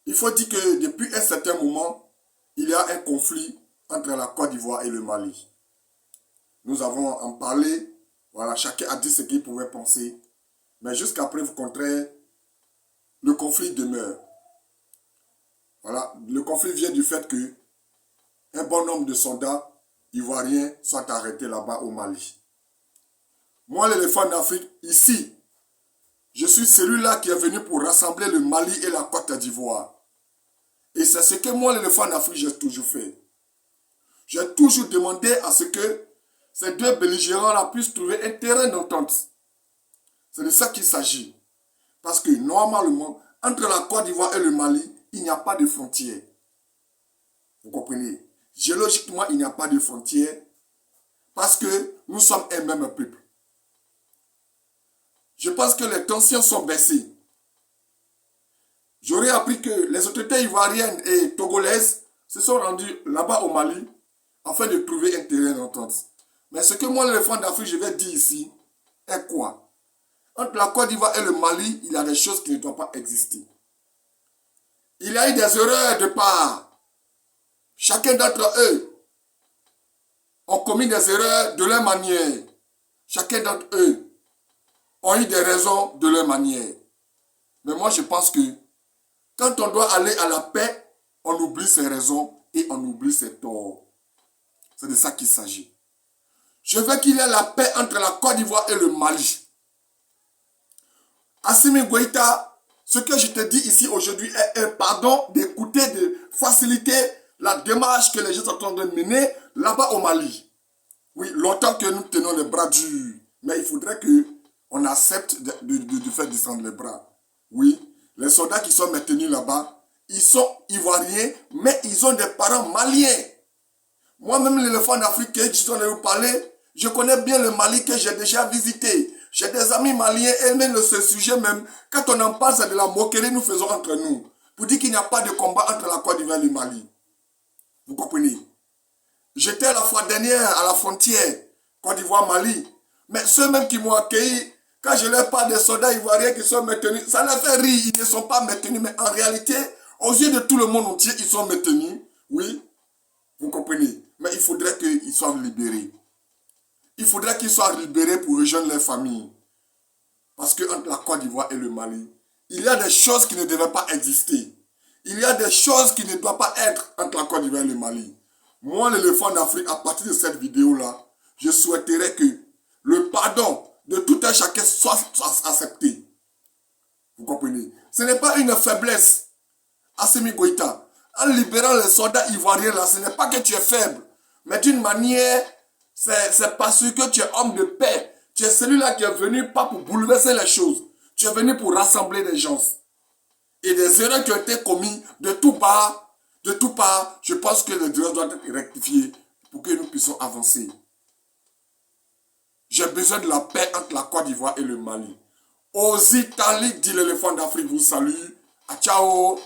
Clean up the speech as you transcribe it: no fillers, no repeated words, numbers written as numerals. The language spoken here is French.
Il faut dire que depuis un certain moment, il y a un conflit entre la Côte d'Ivoire et le Mali. Nous avons en parlé, voilà, chacun a dit ce qu'il pouvait penser. Mais jusqu'à preuve contraire, le conflit demeure. Voilà, le conflit vient du fait que un bon nombre de soldats ivoiriens sont arrêtés là-bas au Mali. Moi, l'éléphant d'Afrique, ici, je suis celui-là qui est venu pour rassembler le Mali et la Côte d'Ivoire. Et c'est ce que moi, l'éléphant d'Afrique, j'ai toujours fait. J'ai toujours demandé à ce que ces deux belligérants-là puissent trouver un terrain d'entente. C'est de ça qu'il s'agit. Parce que normalement, entre la Côte d'Ivoire et le Mali, il n'y a pas de frontière. Vous comprenez? Géologiquement, il n'y a pas de frontière parce que nous sommes un même peuple. Je pense que les tensions sont baissées. J'aurais appris que les autorités ivoiriennes et togolaises se sont rendues là-bas au Mali afin de trouver un terrain d'entente. Mais ce que moi, l'éléphant d'Afrique, je vais dire ici, est quoi? Entre la Côte d'Ivoire et le Mali, il y a des choses qui ne doivent pas exister. Il y a eu des erreurs de part. Chacun d'entre eux ont commis des erreurs de leur manière. Chacun d'entre eux ont eu des raisons de leur manière. Mais moi, je pense que quand on doit aller à la paix, on oublie ses raisons et on oublie ses torts. C'est de ça qu'il s'agit. Je veux qu'il y ait la paix entre la Côte d'Ivoire et le Mali. Assimi Goïta, ce que je te dis ici aujourd'hui est un pardon d'écouter, de faciliter la démarche que les gens sont en train de mener là-bas au Mali. Oui, longtemps que nous tenons les bras durs, mais il faudrait qu'on accepte de faire descendre les bras. Oui, les soldats qui sont maintenus là-bas, ils sont ivoiriens, mais ils ont des parents maliens. Moi-même, l'éléphant d'Afrique, je vais vous parler, je connais bien le Mali que j'ai déjà visité. J'ai des amis maliens et même ce sujet même, quand on en parle, c'est de la moquerie nous faisons entre nous. Pour dire qu'il n'y a pas de combat entre la Côte d'Ivoire et le Mali. Vous comprenez? J'étais la fois dernière à la frontière Côte d'Ivoire-Mali. Mais ceux-mêmes qui m'ont accueilli, quand je leur parle des soldats ivoiriens qui sont maintenus, ça les fait rire. Ils ne sont pas maintenus, mais en réalité, aux yeux de tout le monde entier, ils sont maintenus. Oui, vous comprenez? Mais il faudrait qu'ils soient libérés. Il faudrait qu'ils soient libérés pour rejoindre leurs familles. Parce que entre la Côte d'Ivoire et le Mali, il y a des choses qui ne devaient pas exister. Il y a des choses qui ne doivent pas être entre la Côte d'Ivoire et le Mali. Moi, l'éléphant d'Afrique, à partir de cette vidéo-là, je souhaiterais que le pardon de tout un chacun soit accepté. Vous comprenez? Ce n'est pas une faiblesse, Assimi Goïta. En libérant les soldats ivoiriens là, ce n'est pas que tu es faible. Mais d'une manière, c'est parce que tu es homme de paix. Tu es celui-là qui est venu pas pour bouleverser les choses. Tu es venu pour rassembler les gens. Et des erreurs qui ont été commises de tout part, je pense que les erreurs doivent être rectifiées pour que nous puissions avancer. J'ai besoin de la paix entre la Côte d'Ivoire et le Mali. Aux Italiens, dit l'éléphant d'Afrique, vous salue. A ciao.